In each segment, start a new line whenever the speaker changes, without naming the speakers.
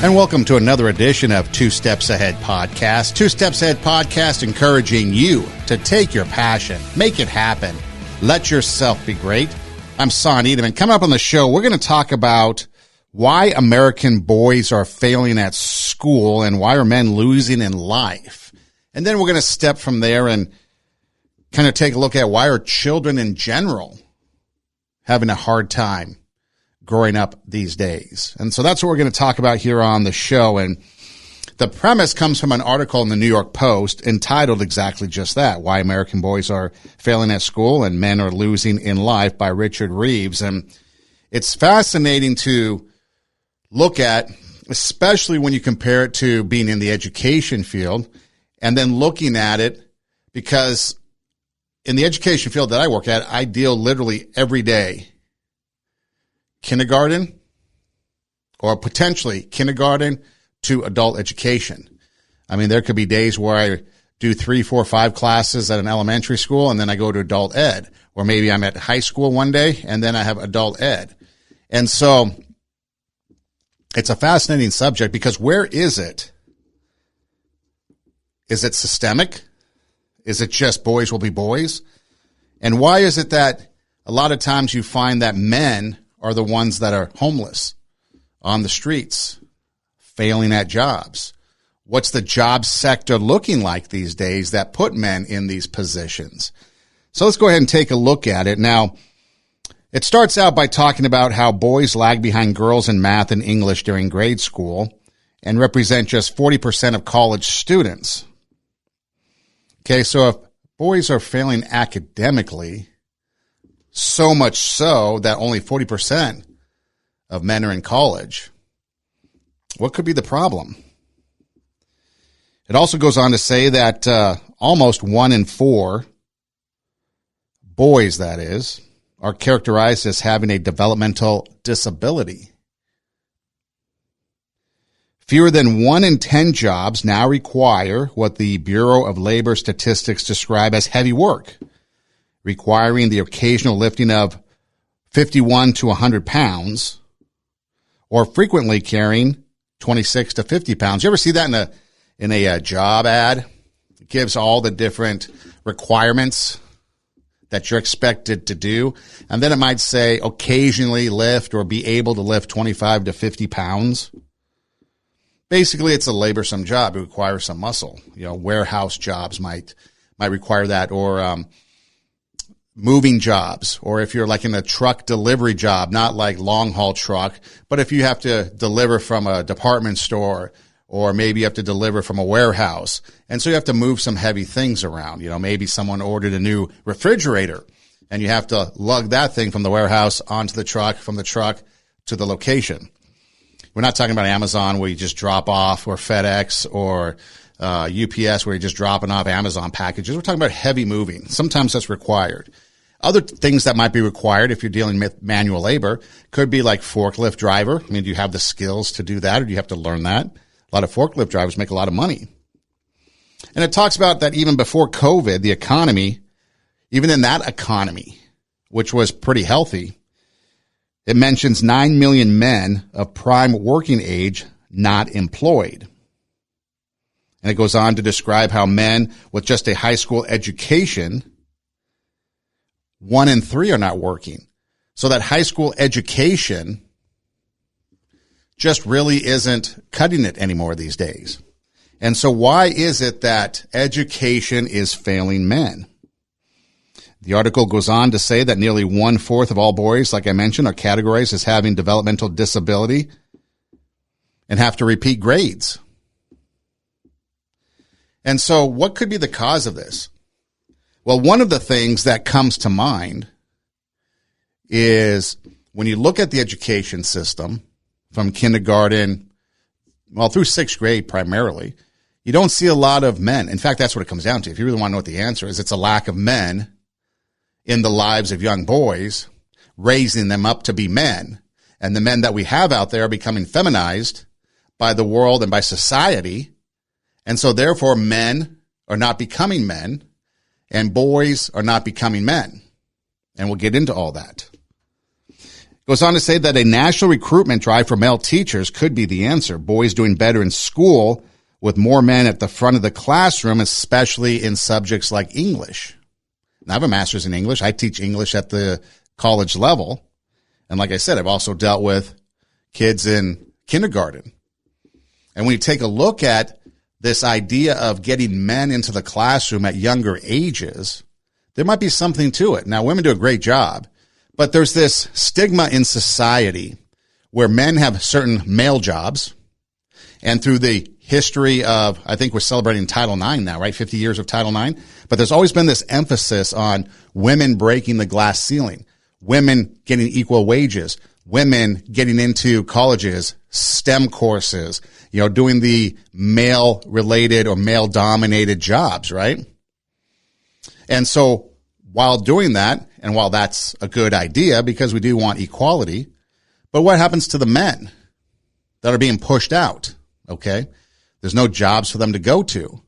And welcome to another edition of Two Steps Ahead Podcast. Two Steps Ahead Podcast encouraging you to take your passion, make it happen, let yourself be great. I'm Son Edelman. Coming up on the show, we're going to talk about why American boys are failing at school and why are men losing in life. And then we're going to step from there and kind of take a look at why are children in general having a hard time growing up these days. And so that's what we're going to talk about here on the show. And the premise comes from an article in the New York Post entitled exactly just that, Why American Boys Are Failing at School and Men Are Losing in Life by Richard Reeves. And it's fascinating to look at, especially when you compare it to being in the education field and then looking at it, because in the education field that I work at, I deal literally every day kindergarten or potentially kindergarten to adult education. I mean, there could be days where I do 3, 4, 5 classes at an elementary school and then I go to adult ed, or maybe I'm at high school one day and then I have adult ed. And so it's a fascinating subject because where is it? Is it systemic? Is it just boys will be boys? And why is it that a lot of times you find that men are the ones that are homeless on the streets, failing at jobs? What's the job sector looking like these days that put men in these positions? So let's go ahead and take a look at it. Now, it starts out by talking about how boys lag behind girls in math and English during grade school and represent just 40% of college students. Okay, so if boys are failing academically, so much so that only 40% of men are in college, what could be the problem? It also goes on to say that almost 1 in 4 boys, that is, are characterized as having a developmental disability. Fewer than 1 in 10 jobs now require what the Bureau of Labor Statistics describe as heavy work, requiring the occasional lifting of 51 to 100 pounds, or frequently carrying 26 to 50 pounds. You ever see that in a job ad? It gives all the different requirements that you're expected to do. And then it might say occasionally lift or be able to lift 25 to 50 pounds. Basically, it's a laborsome job. It requires some muscle. You know, warehouse jobs might require that, or moving jobs, or if you're like in a truck delivery job, not like long haul truck, but if you have to deliver from a department store, or maybe you have to deliver from a warehouse. And so you have to move some heavy things around. You know, maybe someone ordered a new refrigerator and you have to lug that thing from the warehouse onto the truck, from the truck to the location. We're not talking about Amazon where you just drop off, or FedEx, or UPS where you're just dropping off Amazon packages. We're talking about heavy moving. Sometimes that's required. Other things that might be required if you're dealing with manual labor could be like forklift driver. I mean, do you have the skills to do that, or do you have to learn that? A lot of forklift drivers make a lot of money. And it talks about that even before COVID, the economy, even in that economy, which was pretty healthy, it mentions 9 million men of prime working age not employed. And it goes on to describe how men with just a high school education, 1 in 3 are not working. So that high school education just really isn't cutting it anymore these days. And so why is it that education is failing men? The article goes on to say that nearly 1/4 of all boys, like I mentioned, are categorized as having developmental disability and have to repeat grades. And so what could be the cause of this? Well, one of the things that comes to mind is when you look at the education system from kindergarten, well, through 6th grade primarily, you don't see a lot of men. In fact, that's what it comes down to. If you really want to know what the answer is, it's a lack of men in the lives of young boys, raising them up to be men. And the men that we have out there are becoming feminized by the world and by society. And so therefore men are not becoming men and boys are not becoming men. And we'll get into all that. Goes on to say that a national recruitment drive for male teachers could be the answer. Boys doing better in school with more men at the front of the classroom, especially in subjects like English. And I have a master's in English. I teach English at the college level. And like I said, I've also dealt with kids in kindergarten. And when you take a look at this idea of getting men into the classroom at younger ages, there might be something to it. Now, women do a great job, but there's this stigma in society where men have certain male jobs. And through the history of, I think we're celebrating Title IX now, right? 50 years of Title IX. But there's always been this emphasis on women breaking the glass ceiling, women getting equal wages, women getting into colleges, STEM courses, doing the male related or male dominated jobs, right? And so while doing that, and while that's a good idea because we do want equality, but what happens to the men that are being pushed out? Okay. There's no jobs for them to go to.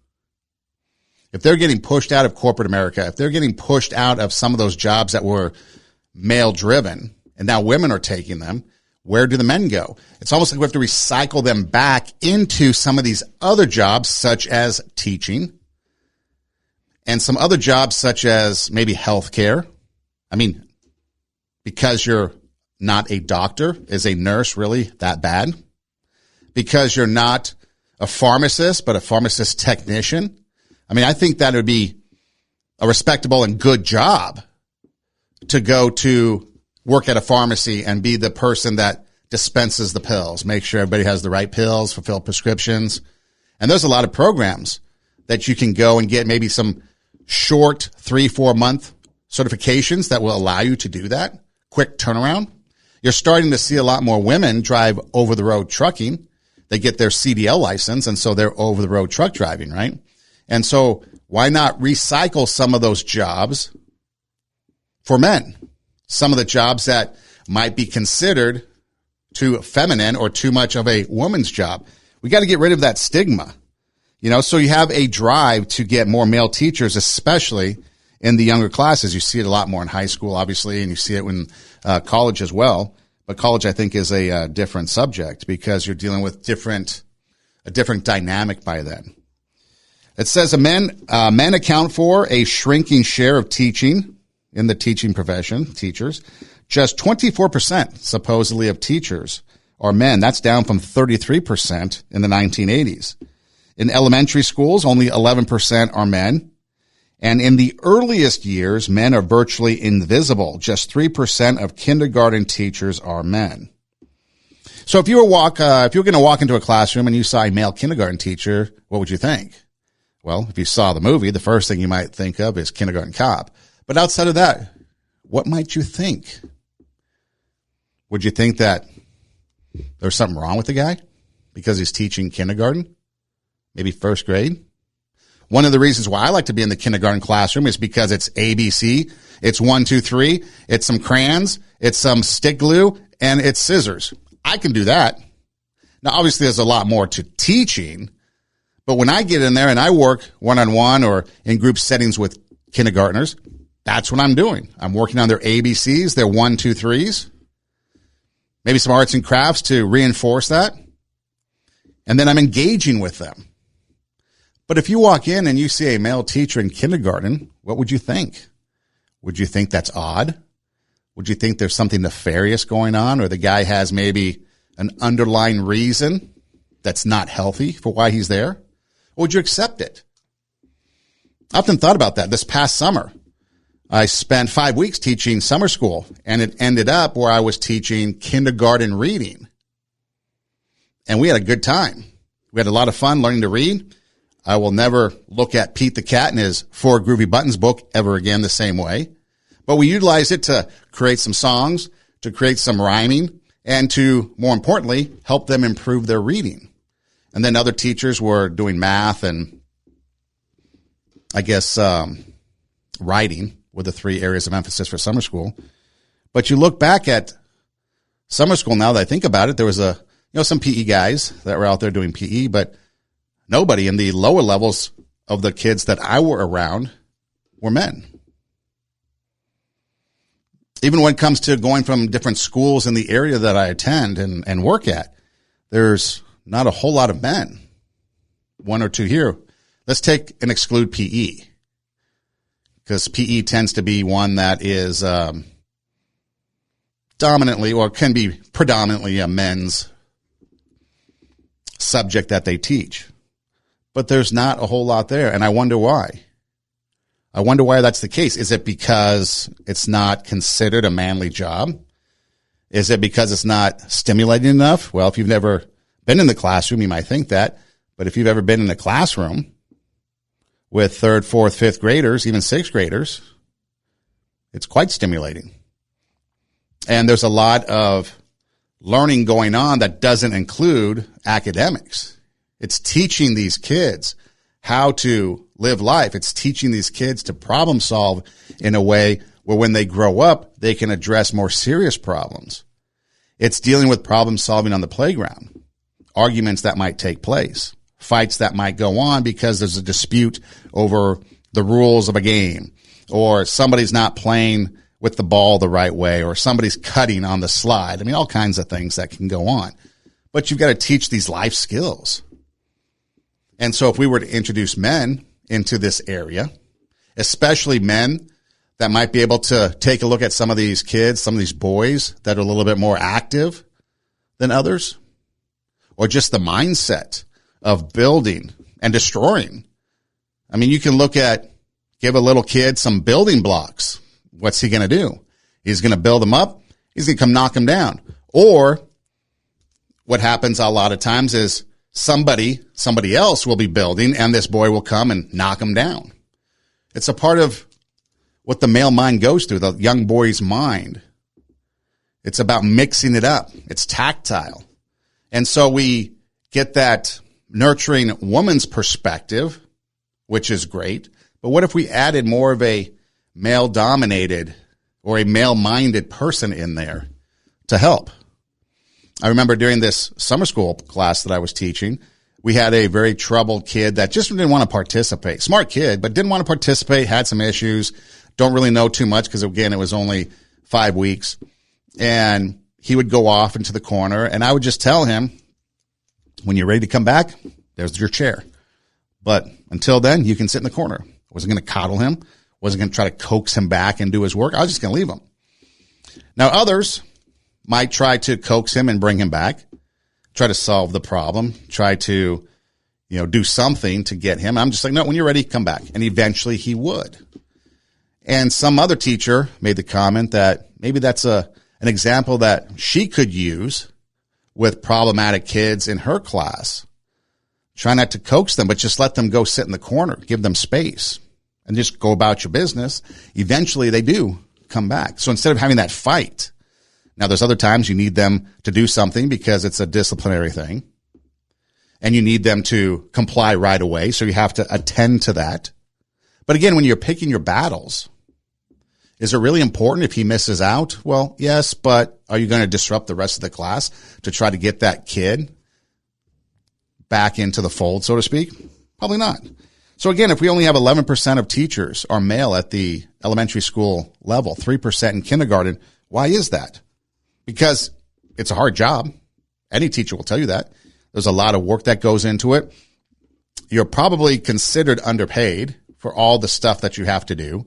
If they're getting pushed out of corporate America, if they're getting pushed out of some of those jobs that were male driven, and now women are taking them, where do the men go? It's almost like we have to recycle them back into some of these other jobs, such as teaching, and some other jobs such as maybe healthcare. I mean, because you're not a doctor, is a nurse really that bad? Because you're not a pharmacist, but a pharmacist technician. I mean, I think that would be a respectable and good job to go to work at a pharmacy and be the person that dispenses the pills, make sure everybody has the right pills, fulfill prescriptions. And there's a lot of programs that you can go and get maybe some short 3-4 month certifications that will allow you to do that. Quick turnaround. You're starting to see a lot more women drive over the road trucking. They get their CDL license, and so they're over the road truck driving, right? And so why not recycle some of those jobs for men? Some of the jobs that might be considered too feminine or too much of a woman's job. We got to get rid of that stigma, so you have a drive to get more male teachers, especially in the younger classes. You see it a lot more in high school, obviously, and you see it in college as well. But college, I think, is a different subject because you're dealing with a different dynamic by then. It says men account for a shrinking share of teaching in the teaching profession, teachers. Just 24% supposedly of teachers are men. That's down from 33% in the 1980s. In elementary schools, only 11% are men. And in the earliest years, men are virtually invisible. Just 3% of kindergarten teachers are men. So if you were going to walk into a classroom and you saw a male kindergarten teacher, what would you think? Well, if you saw the movie, the first thing you might think of is Kindergarten Cop. But outside of that, what might you think? Would you think that there's something wrong with the guy because he's teaching kindergarten? Maybe first grade? One of the reasons why I like to be in the kindergarten classroom is because it's ABC, it's 1, 2, 3, it's some crayons, it's some stick glue, and it's scissors. I can do that. Now, obviously, there's a lot more to teaching, but when I get in there and I work one-on-one or in group settings with kindergartners, that's what I'm doing. I'm working on their ABCs, their 1, 2, 3s, maybe some arts and crafts to reinforce that, and then I'm engaging with them. But if you walk in and you see a male teacher in kindergarten, what would you think? Would you think that's odd? Would you think there's something nefarious going on, or the guy has maybe an underlying reason that's not healthy for why he's there? Or would you accept it? I often thought about that. This past summer, I spent 5 weeks teaching summer school, and it ended up where I was teaching kindergarten reading. And we had a good time. We had a lot of fun learning to read. I will never look at Pete the Cat and his 4 Groovy Buttons book ever again the same way. But we utilized it to create some songs, to create some rhyming, and to, more importantly, help them improve their reading. And then other teachers were doing math and, I guess, writing were the 3 areas of emphasis for summer school. But you look back at summer school now that I think about it, there was some PE guys that were out there doing PE, but nobody in the lower levels of the kids that I were around were men. Even when it comes to going from different schools in the area that I attend and work at, there's not a whole lot of men. One or two here. Let's take and exclude PE, because PE tends to be one that is dominantly, or can be predominantly, a men's subject that they teach. But there's not a whole lot there, and I wonder why. I wonder why that's the case. Is it because it's not considered a manly job? Is it because it's not stimulating enough? Well, if you've never been in the classroom, you might think that. But if you've ever been in a classroom with third, fourth, fifth graders, even sixth graders, it's quite stimulating. And there's a lot of learning going on that doesn't include academics. It's teaching these kids how to live life. It's teaching these kids to problem solve in a way where when they grow up, they can address more serious problems. It's dealing with problem solving on the playground, arguments that might take place, fights that might go on because there's a dispute over the rules of a game, or somebody's not playing with the ball the right way, or somebody's cutting on the slide. I mean, all kinds of things that can go on. But you've got to teach these life skills. And so if we were to introduce men into this area, especially men that might be able to take a look at some of these kids, some of these boys that are a little bit more active than others, or just the mindset of building and destroying. I mean, you can give a little kid some building blocks. What's he going to do? He's going to build them up. He's going to come knock them down. Or what happens a lot of times is somebody else will be building, and this boy will come and knock him down. It's a part of what the male mind goes through, the young boy's mind. It's about mixing it up. It's tactile. And so we get that nurturing woman's perspective, which is great. But what if we added more of a male-dominated or a male-minded person in there to help? I remember during this summer school class that I was teaching, we had a very troubled kid that just didn't want to participate. Smart kid, but didn't want to participate, had some issues. Don't really know too much because, again, it was only 5 weeks. And he would go off into the corner, and I would just tell him, when you're ready to come back, there's your chair. But until then, you can sit in the corner. I wasn't going to coddle him. Wasn't going to try to coax him back and do his work. I was just going to leave him. Now, others might try to coax him and bring him back, try to solve the problem, try to, do something to get him. I'm just like, no, when you're ready, come back. And eventually he would. And some other teacher made the comment that maybe that's an example that she could use with problematic kids in her class. Try not to coax them, but just let them go sit in the corner, give them space, and just go about your business. Eventually they do come back. So instead of having that fight, now there's other times you need them to do something because it's a disciplinary thing, and you need them to comply right away. So you have to attend to that. But again, when you're picking your battles, is it really important if he misses out? Well, yes, but are you going to disrupt the rest of the class to try to get that kid back into the fold, so to speak? Probably not. So again, if we only have 11% of teachers are male at the elementary school level, 3% in kindergarten, why is that? Because it's a hard job. Any teacher will tell you that. There's a lot of work that goes into it. You're probably considered underpaid for all the stuff that you have to do.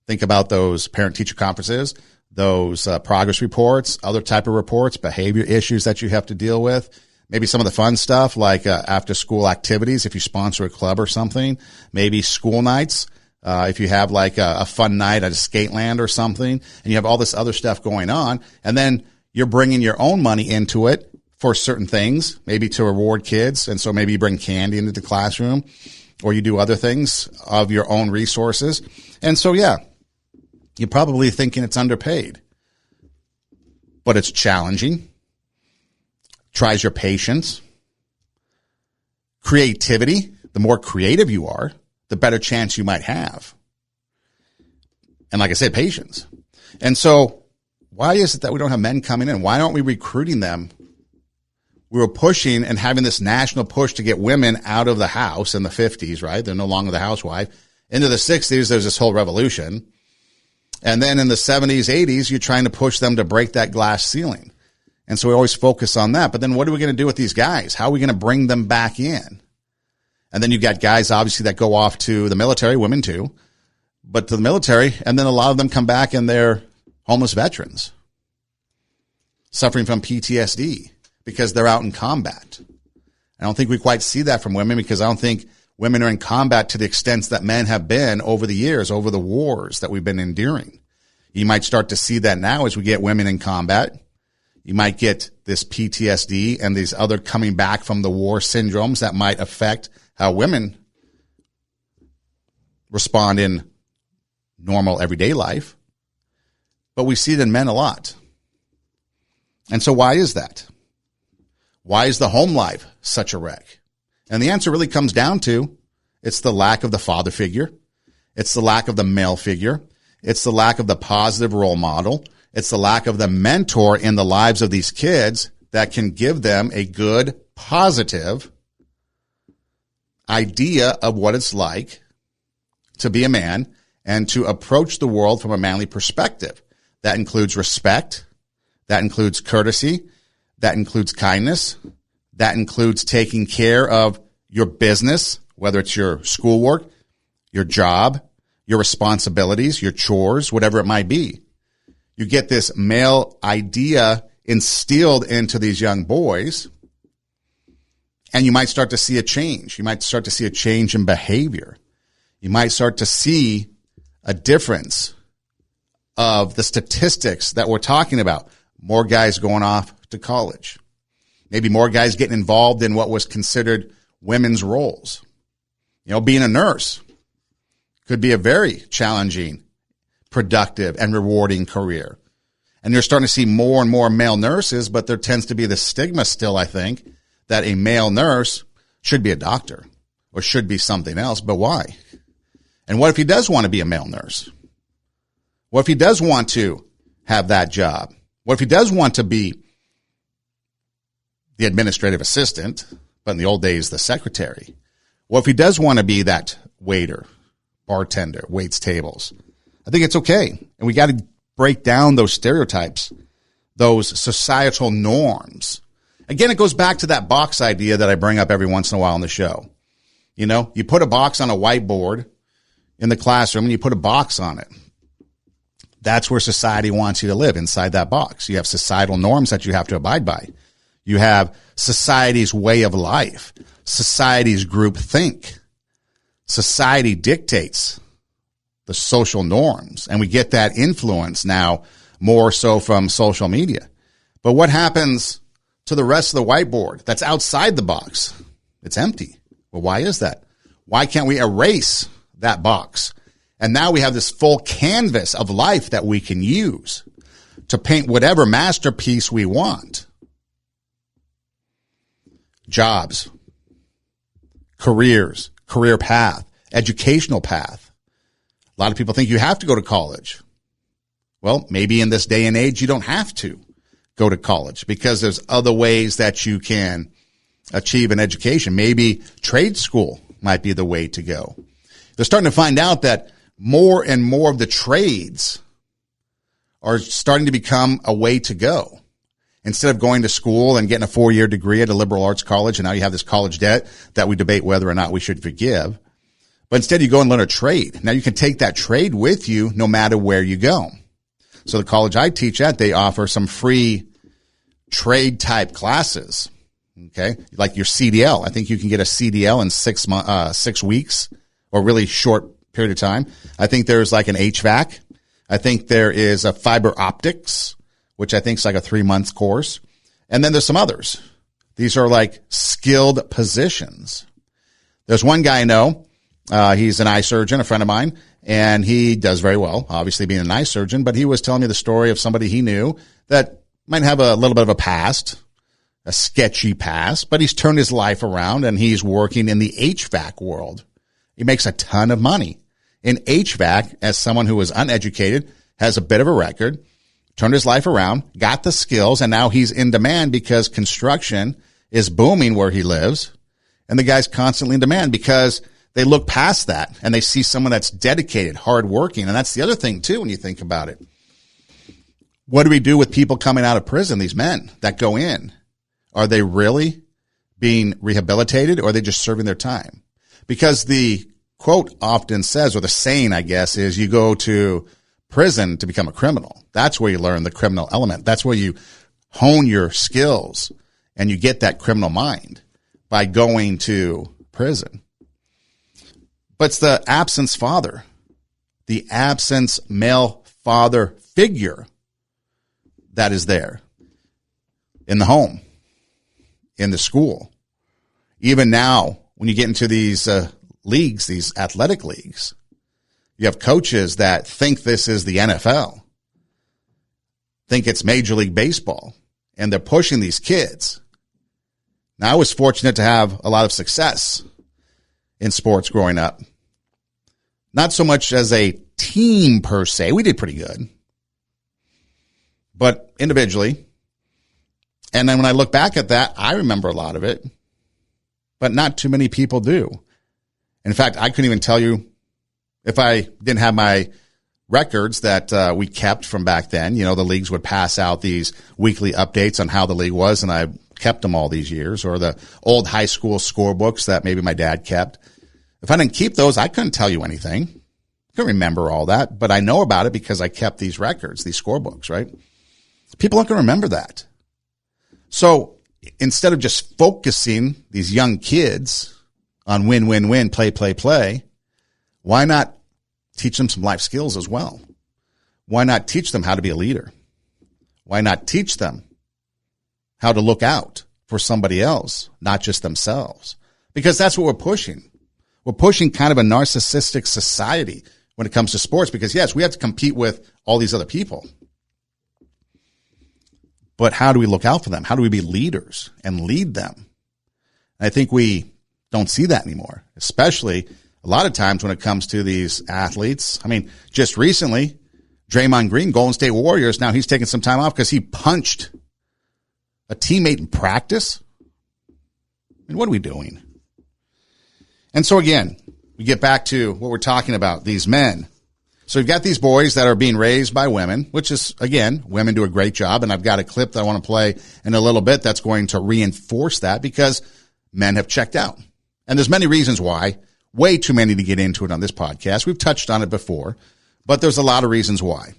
Think about those parent-teacher conferences, those progress reports, other type of reports, behavior issues that you have to deal with. Maybe some of the fun stuff like after-school activities if you sponsor a club or something. Maybe school nights if you have like a fun night at a skate land or something, and you have all this other stuff going on. And then you're bringing your own money into it for certain things, maybe to reward kids. And so maybe you bring candy into the classroom, or you do other things of your own resources. And so, yeah, you're probably thinking it's underpaid, but it's challenging, tries your patience, creativity. The more creative you are, the better chance you might have. And like I said, patience. And so why is it that we don't have men coming in? Why aren't we recruiting them? We were pushing and having this national push to get women out of the house in the 50s, right? They're no longer the housewife. Into the 60s, there's this whole revolution. And then in the 70s, 80s, you're trying to push them to break that glass ceiling. And so we always focus on that. But then what are we going to do with these guys? How are we going to bring them back in? And then you've got guys, obviously, that go off to the military, women too, but to the military. And then a lot of them come back and they're homeless veterans suffering from PTSD because they're out in combat. I don't think we quite see that from women because I don't think women are in combat to the extent that men have been over the years, over the wars that we've been enduring. You might start to see that now as we get women in combat. You might get this PTSD and these other coming back from the war syndromes that might affect how women respond in normal everyday life. But we see it in men a lot. And so why is that? Why is the home life such a wreck? And the answer really comes down to it's the lack of the father figure. It's the lack of the male figure. It's the lack of the positive role model. It's the lack of the mentor in the lives of these kids that can give them a good, positive idea of what it's like to be a man and to approach the world from a manly perspective. That includes respect. That includes courtesy. That includes kindness. That includes taking care of your business, whether it's your schoolwork, your job, your responsibilities, your chores, whatever it might be. You get this male idea instilled into these young boys, and you might start to see a change. You might start to see a change in behavior. You might start to see a difference of the statistics that we're talking about. More guys going off to college. Maybe more guys getting involved in what was considered women's roles. You know, being a nurse could be a very challenging, productive, and rewarding career. And you're starting to see more and more male nurses, but there tends to be the stigma still, I think, that a male nurse should be a doctor or should be something else. But why? And what if he does want to be a male nurse? What if he does want to have that job? What if he does want to be the administrative assistant, but in the old days, the secretary? What if he does want to be that waiter, bartender, waits tables? I think it's okay. And we got to break down those stereotypes, those societal norms. Again, it goes back to that box idea that I bring up every once in a while on the show. You know, you put a box on a whiteboard in the classroom and you put a box on it. That's where society wants you to live, inside that box. You have societal norms that you have to abide by. You have society's way of life, society's group think. Society dictates the social norms, and we get that influence now more so from social media. But what happens to the rest of the whiteboard that's outside the box? It's empty. Well, why is that? Why can't we erase that box? And now we have this full canvas of life that we can use to paint whatever masterpiece we want. Jobs, careers, career path, educational path. A lot of people think you have to go to college. Well, maybe in this day and age, you don't have to go to college because there's other ways that you can achieve an education. Maybe trade school might be the way to go. They're starting to find out that more and more of the trades are starting to become a way to go. Instead of going to school and getting a 4-year degree at a liberal arts college, and now you have this college debt that we debate whether or not we should forgive. But instead you go and learn a trade. Now you can take that trade with you no matter where you go. So the college I teach at, they offer some free trade type classes. Okay. Like your CDL. I think you can get a CDL in 6 weeks or really short period of time. I think there's like an HVAC. I think there is a fiber optics, which I think is like a 3-month course. And then there's some others. These are like skilled positions. There's one guy I know. He's an eye surgeon, a friend of mine, and he does very well, obviously being an eye surgeon, but he was telling me the story of somebody he knew that might have a little bit of a past, a sketchy past, but he's turned his life around and he's working in the HVAC world. He makes a ton of money in HVAC as someone who was uneducated, has a bit of a record, turned his life around, got the skills, and now he's in demand because construction is booming where he lives. And the guy's constantly in demand because they look past that and they see someone that's dedicated, hardworking. And that's the other thing too, when you think about it. What do we do with people coming out of prison, these men that go in? Are they really being rehabilitated, or are they just serving their time? Because the quote often says, or the saying, I guess, is you go to prison to become a criminal. That's where you learn the criminal element. That's where you hone your skills and you get that criminal mind, by going to prison. But it's the absence father, the absence male father figure that is there in the home, in the school. Even now, when you get into these leagues, these athletic leagues, you have coaches that think this is the NFL, think it's Major League Baseball, and they're pushing these kids. Now, I was fortunate to have a lot of success in sports growing up. Not so much as a team per se. We did pretty good. But individually. And then when I look back at that, I remember a lot of it. But not too many people do. In fact, I couldn't even tell you, if I didn't have my records that we kept from back then. You know, the leagues would pass out these weekly updates on how the league was, and I kept them all these years, or the old high school scorebooks that maybe my dad kept. If I didn't keep those, I couldn't tell you anything. I couldn't remember all that, but I know about it because I kept these records, these scorebooks, right? People aren't going to remember that. So instead of just focusing these young kids on win, win, win, play, play, play, why not teach them some life skills as well? Why not teach them how to be a leader? Why not teach them how to look out for somebody else, not just themselves? Because that's what we're pushing. We're pushing kind of a narcissistic society when it comes to sports, because yes, we have to compete with all these other people. But how do we look out for them? How do we be leaders and lead them? And I think we don't see that anymore, especially a lot of times when it comes to these athletes. I mean, just recently, Draymond Green, Golden State Warriors, now he's taking some time off because he punched a teammate in practice. I mean, what are we doing? And so again, we get back to what we're talking about, these men. So you've got these boys that are being raised by women, which is, again, women do a great job. And I've got a clip that I want to play in a little bit that's going to reinforce that, because men have checked out. And there's many reasons why, way too many to get into it on this podcast. We've touched on it before, but there's a lot of reasons why.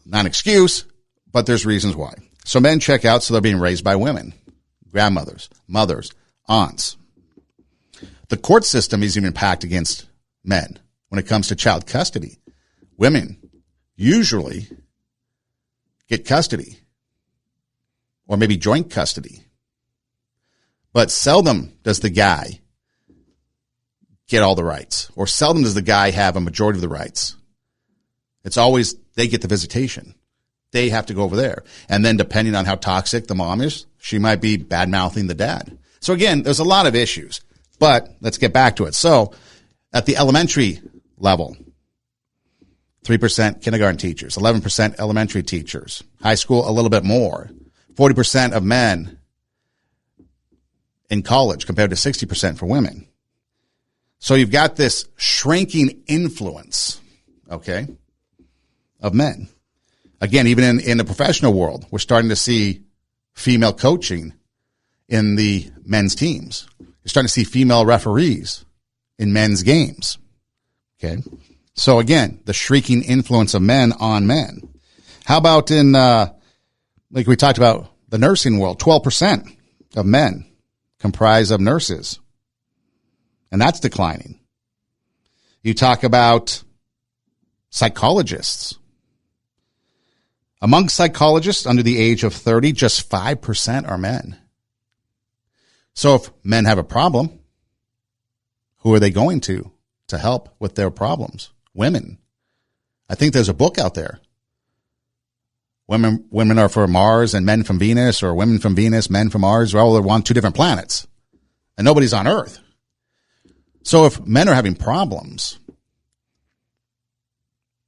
Not an excuse, but there's reasons why. So men check out, so they're being raised by women, grandmothers, mothers, aunts. The court system is even packed against men when it comes to child custody. Women usually get custody, or maybe joint custody. But seldom does the guy get all the rights, or seldom does the guy have a majority of the rights. It's always they get the visitation. They have to go over there. And then depending on how toxic the mom is, she might be bad-mouthing the dad. So again, there's a lot of issues. But let's get back to it. So at the elementary level, 3% kindergarten teachers, 11% elementary teachers, high school a little bit more, 40% of men in college compared to 60% for women. So you've got this shrinking influence, okay, of men. Again, even in the professional world, we're starting to see female coaching in the men's teams. You're starting to see female referees in men's games. Okay. So again, the shrinking influence of men on men. How about in, like we talked about, the nursing world, 12% of men comprise of nurses. And that's declining. You talk about psychologists. Among psychologists under the age of 30, just 5% are men. So if men have a problem, who are they going to help with their problems? Women. I think there's a book out there. Women are for Mars and men from Venus, or women from Venus, men from Mars. Well, they're on two different planets, and nobody's on Earth. So if men are having problems,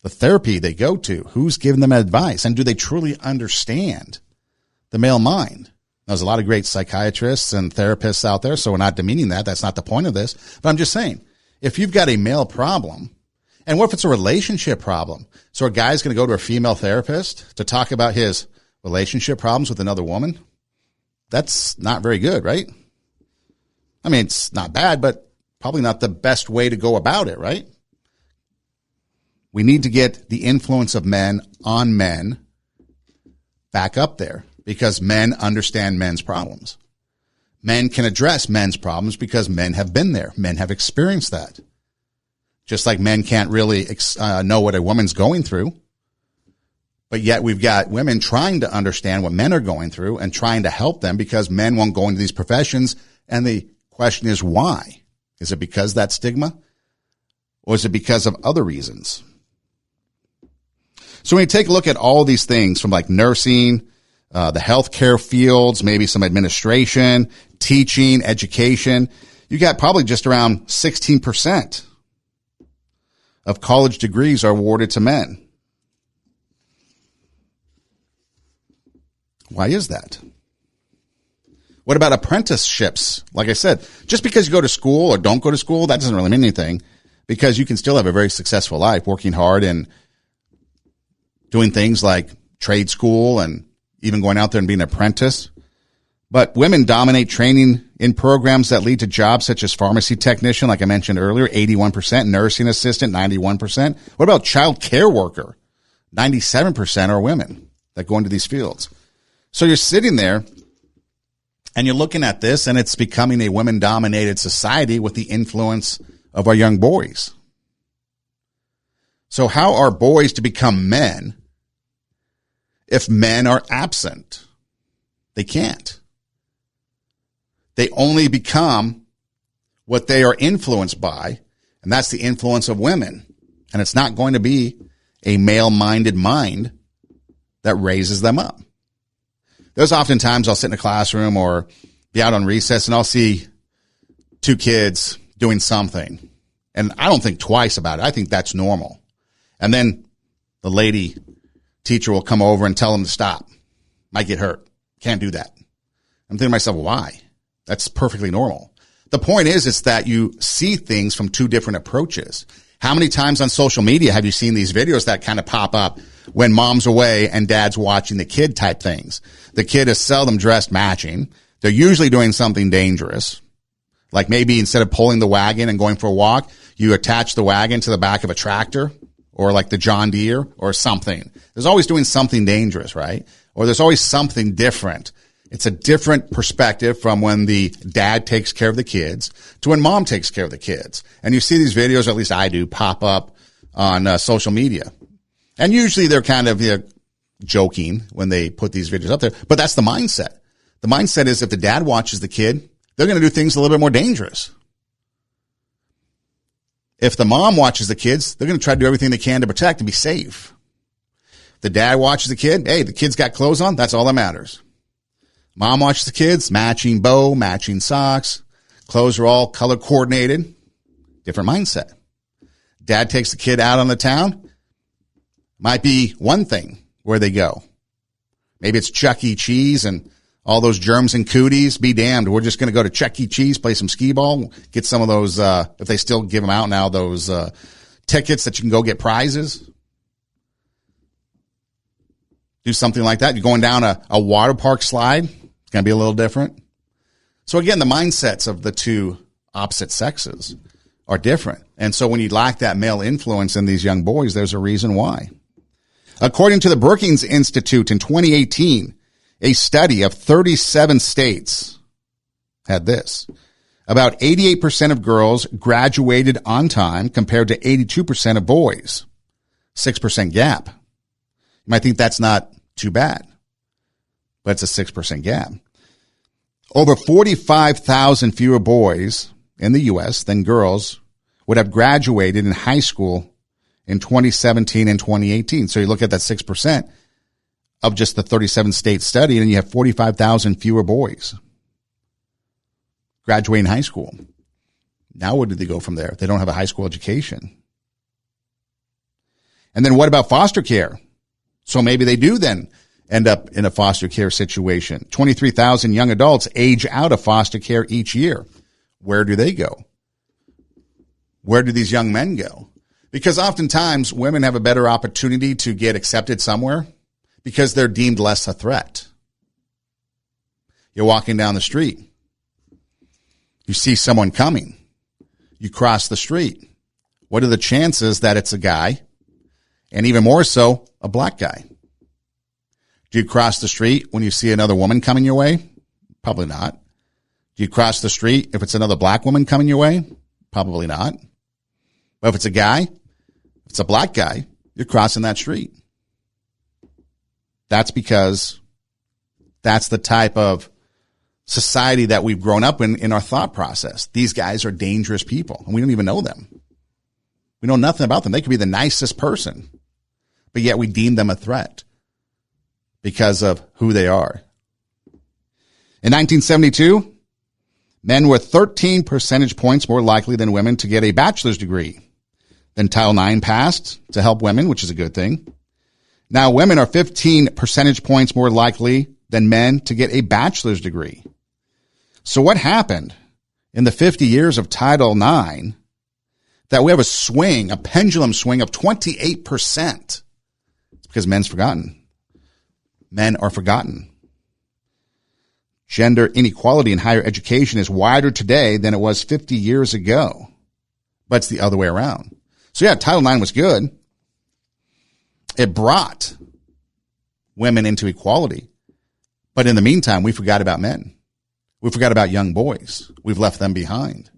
the therapy they go to, who's giving them advice, and do they truly understand the male mind? There's a lot of great psychiatrists and therapists out there, so we're not demeaning that. That's not the point of this. But I'm just saying, if you've got a male problem, and what if it's a relationship problem? So a guy's going to go to a female therapist to talk about his relationship problems with another woman? That's not very good, right? I mean, it's not bad, but probably not the best way to go about it, right? We need to get the influence of men on men back up there because men understand men's problems. Men can address men's problems because men have been there. Men have experienced that. Just like men can't really know what a woman's going through. But yet we've got women trying to understand what men are going through and trying to help them because men won't go into these professions. And the question is why? Is it because of that stigma? Or is it because of other reasons? So when you take a look at all these things from like nursing, the healthcare fields, maybe some administration, teaching, education, you got probably just around 16% of college degrees are awarded to men. Why is that? What about apprenticeships? Like I said, just because you go to school or don't go to school, that doesn't really mean anything because you can still have a very successful life working hard and doing things like trade school and even going out there and being an apprentice. But women dominate training in programs that lead to jobs such as pharmacy technician, like I mentioned earlier, 81%, nursing assistant, 91%. What about child care worker? 97% are women that go into these fields. So you're sitting there and you're looking at this and it's becoming a women-dominated society with the influence of our young boys. So how are boys to become men if men are absent? They can't. They only become what they are influenced by, and that's the influence of women. And it's not going to be a male-minded mind that raises them up. There's oftentimes I'll sit in a classroom or be out on recess and I'll see two kids doing something. And I don't think twice about it. I think that's normal. And then the lady teacher will come over and tell them to stop. Might get hurt. Can't do that. I'm thinking to myself, why? That's perfectly normal. The point is that you see things from two different approaches. How many times on social media have you seen these videos that kind of pop up when mom's away and dad's watching the kid type things? The kid is seldom dressed matching. They're usually doing something dangerous. Like maybe instead of pulling the wagon and going for a walk, you attach the wagon to the back of a tractor or like the John Deere or something. There's always doing something dangerous, right? Or there's always something different. It's a different perspective from when the dad takes care of the kids to when mom takes care of the kids. And you see these videos, or at least I do, pop up on social media. And usually they're kind of joking when they put these videos up there. But that's the mindset. The mindset is if the dad watches the kid, they're going to do things a little bit more dangerous. If the mom watches the kids, they're going to try to do everything they can to protect and be safe. The dad watches the kid. Hey, the kid's got clothes on. That's all that matters. Mom watches the kids, matching bow, matching socks. Clothes are all color coordinated. Different mindset. Dad takes the kid out on the town. Might be one thing where they go. Maybe it's Chuck E. Cheese and all those germs and cooties. Be damned. We're just going to go to Chuck E. Cheese, play some skee ball, get some of those, if they still give them out now, those tickets that you can go get prizes. Do something like that. You're going down a water park slide. It's going to be a little different. So again, the mindsets of the two opposite sexes are different. And so when you lack that male influence in these young boys, there's a reason why. According to the Brookings Institute in 2018, a study of 37 states had this. About 88% of girls graduated on time compared to 82% of boys. 6% gap. You might think that's not too bad, but it's a 6% gap. Over 45,000 fewer boys in the U.S. than girls would have graduated in high school in 2017 and 2018. So you look at that 6% of just the 37 state study, and you have 45,000 fewer boys graduating high school. Now where do they go from there? They don't have a high school education. And then what about foster care? So maybe they do then end up in a foster care situation. 23,000 young adults age out of foster care each year. Where do they go? Where do these young men go? Because oftentimes women have a better opportunity to get accepted somewhere because they're deemed less a threat. You're walking down the street. You see someone coming. You cross the street. What are the chances that it's a guy? And even more so, a black guy. Do you cross the street when you see another woman coming your way? Probably not. Do you cross the street if it's another black woman coming your way? Probably not. But if it's a guy, if it's a black guy, you're crossing that street. That's because that's the type of society that we've grown up in our thought process. These guys are dangerous people, and we don't even know them. We know nothing about them. They could be the nicest person, but yet we deem them a threat because of who they are. In 1972, men were 13 percentage points more likely than women to get a bachelor's degree. Then Title IX passed to help women, which is a good thing. Now women are 15 percentage points more likely than men to get a bachelor's degree. So what happened in the 50 years of Title IX that we have a swing, a pendulum swing of 28%? It's because men's forgotten. Men are forgotten. Gender inequality in higher education is wider today than it was 50 years ago. But it's the other way around. So yeah, Title IX was good. It brought women into equality. But in the meantime, we forgot about men. We forgot about young boys. We've left them behind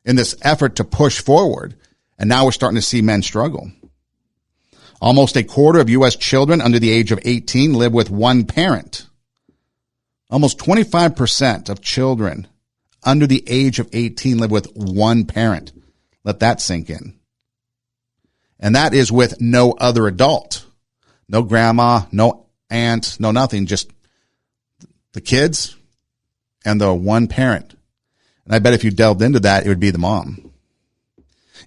in this effort to push forward. And now we're starting to see men struggle. Almost a quarter of U.S. children under the age of 18 live with one parent. Almost 25% of children under the age of 18 live with one parent. Let that sink in. And that is with no other adult. No grandma, no aunt, no nothing. Just the kids and the one parent. And I bet if you delved into that, it would be the mom.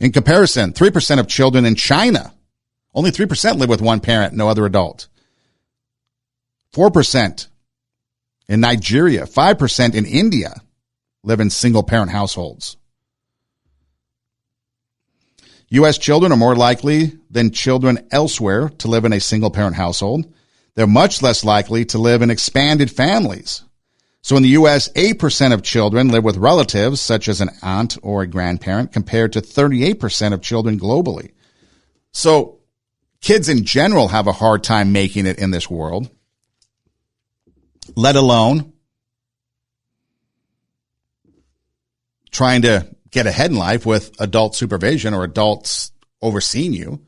In comparison, 3% of children in China, only 3% live with one parent, no other adult. 4% in Nigeria, 5% in India live in single-parent households. U.S. children are more likely than children elsewhere to live in a single-parent household. They're much less likely to live in expanded families. So in the U.S., 8% of children live with relatives, such as an aunt or a grandparent, compared to 38% of children globally. So kids in general have a hard time making it in this world, let alone trying to get ahead in life with adult supervision or adults overseeing you. I mean,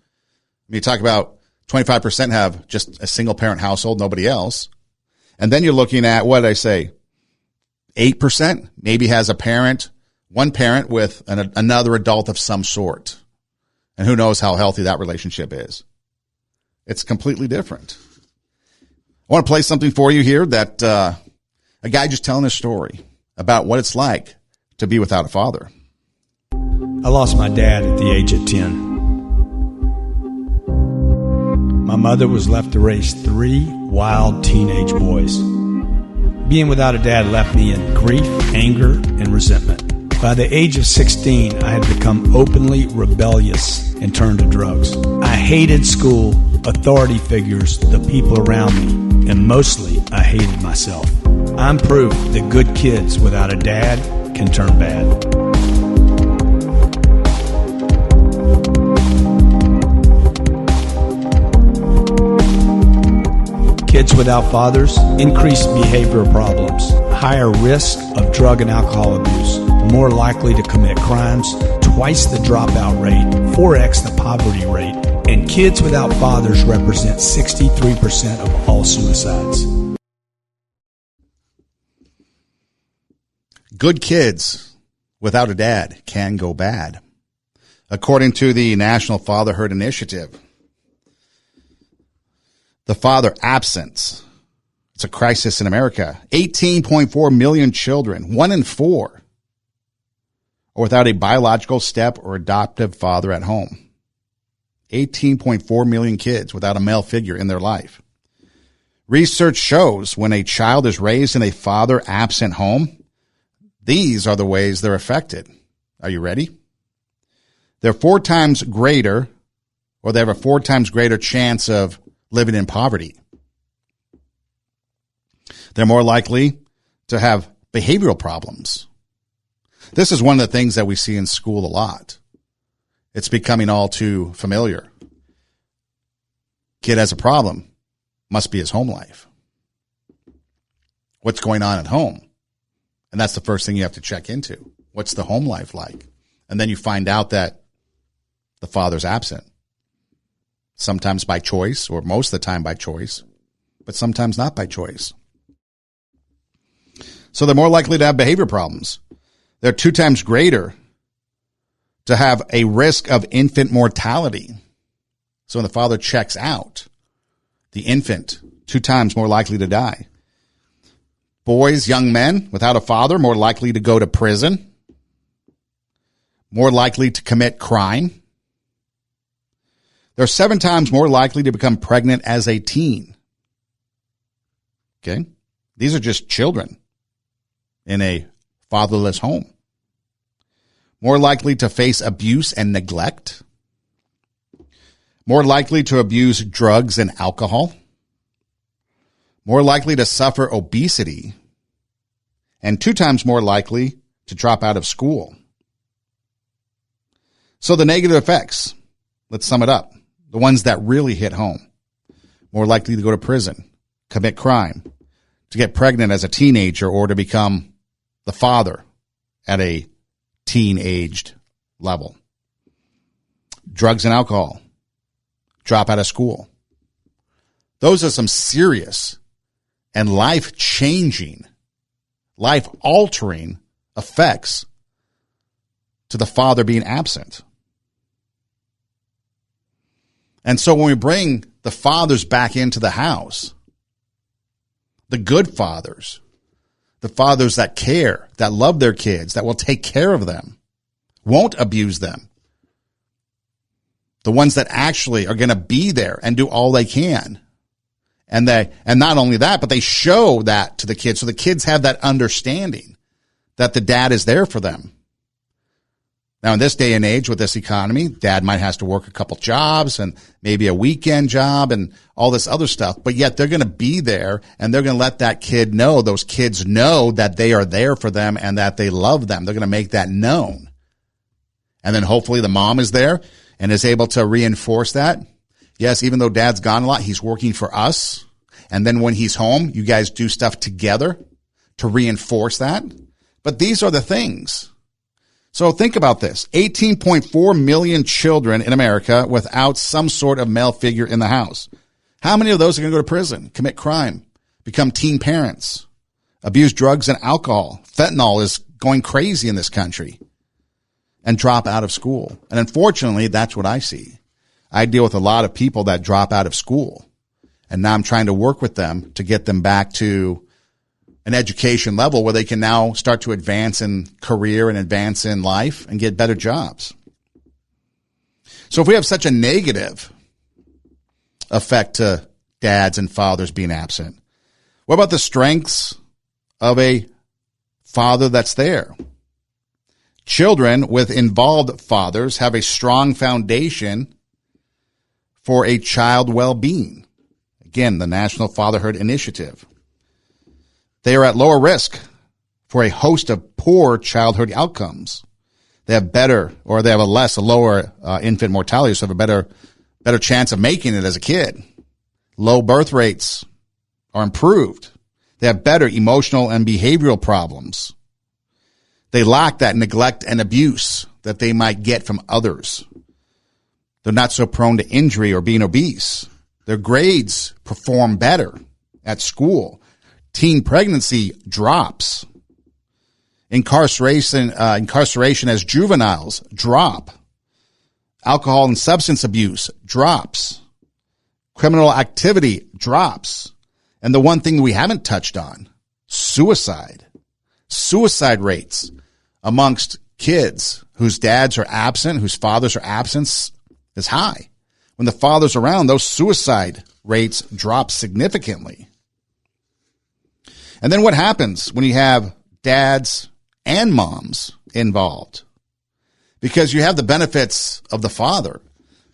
you talk about 25% have just a single parent household, nobody else. And then you're looking at, what did I say? 8% maybe has a parent, one parent with another adult of some sort. And who knows how healthy that relationship is. It's completely different. I want to play something for you here that a guy just telling a story about what it's like to be without a father.
I lost my dad at the age of 10. My mother was left to raise 3 wild teenage boys. Being without a dad left me in grief, anger, and resentment. By the age of 16, I had become openly rebellious and turned to drugs. I hated school, authority figures, the people around me, and mostly I hated myself. I'm proof that good kids without a dad can turn bad. Kids without fathers, increased behavioral problems, higher risk of drug and alcohol abuse, more likely to commit crimes, twice the dropout rate, 4x the poverty rate, and kids without fathers represent 63% of all suicides.
Good kids without a dad can go bad, according to the National Fatherhood Initiative. The father absence. It's a crisis in America. 18.4 million children, 1 in 4, are without a biological step or adoptive father at home. 18.4 million kids without a male figure in their life. Research shows when a child is raised in a father-absent home, these are the ways they're affected. Are you ready? They're 4 times greater, or they have a 4 times greater chance of living in poverty. They're more likely to have behavioral problems. This is one of the things that we see in school a lot. It's becoming all too familiar. Kid has a problem. Must be his home life. What's going on at home? And that's the first thing you have to check into. What's the home life like? And then you find out that the father's absent. Sometimes by choice, or most of the time by choice, but sometimes not by choice. So they're more likely to have behavior problems. They're 2 times greater to have a risk of infant mortality. So when the father checks out, the infant, 2 times more likely to die. Boys, young men without a father, more likely to go to prison, more likely to commit crime. They're 7 times more likely to become pregnant as a teen. Okay? These are just children in a fatherless home. More likely to face abuse and neglect. More likely to abuse drugs and alcohol. More likely to suffer obesity. And 2 times more likely to drop out of school. So the negative effects, let's sum it up. The ones that really hit home. More likely to go to prison, commit crime, to get pregnant as a teenager, or to become the father at a teen-aged level. Drugs and alcohol. Drop out of school. Those are some serious and life-changing, life-altering effects to the father being absent. And so when we bring the fathers back into the house, the good fathers, the fathers that care, that love their kids, that will take care of them, won't abuse them, the ones that actually are going to be there and do all they can. And not only that, but they show that to the kids. So the kids have that understanding that the dad is there for them. Now, in this day and age with this economy, dad might have to work a couple jobs and maybe a weekend job and all this other stuff, but yet they're going to be there and they're going to let that kid know, those kids know that they are there for them and that they love them. They're going to make that known. And then hopefully the mom is there and is able to reinforce that. Yes, even though dad's gone a lot, he's working for us. And then when he's home, you guys do stuff together to reinforce that. But these are the things. So think about this. 18.4 million children in America without some sort of male figure in the house. How many of those are going to go to prison, commit crime, become teen parents, abuse drugs and alcohol? Fentanyl is going crazy in this country, and drop out of school. And unfortunately, that's what I see. I deal with a lot of people that drop out of school, and now I'm trying to work with them to get them back to an education level where they can now start to advance in career and advance in life and get better jobs. So if we have such a negative effect to dads and fathers being absent, what about the strengths of a father that's there? Children with involved fathers have a strong foundation for a child well-being. Again, the National Fatherhood Initiative. They are at lower risk for a host of poor childhood outcomes. They have a lower infant mortality, so have a better chance of making it as a kid. Low birth rates are improved. They have better emotional and behavioral problems. They lack that neglect and abuse that they might get from others. They're not so prone to injury or being obese. Their grades perform better at school. Teen pregnancy drops. Incarceration as juveniles drop. Alcohol and substance abuse drops. Criminal activity drops. And the one thing we haven't touched on, suicide. Suicide rates amongst kids whose dads are absent, whose fathers are absent, is high. When the father's around, those suicide rates drop significantly. And then what happens when you have dads and moms involved? Because you have the benefits of the father,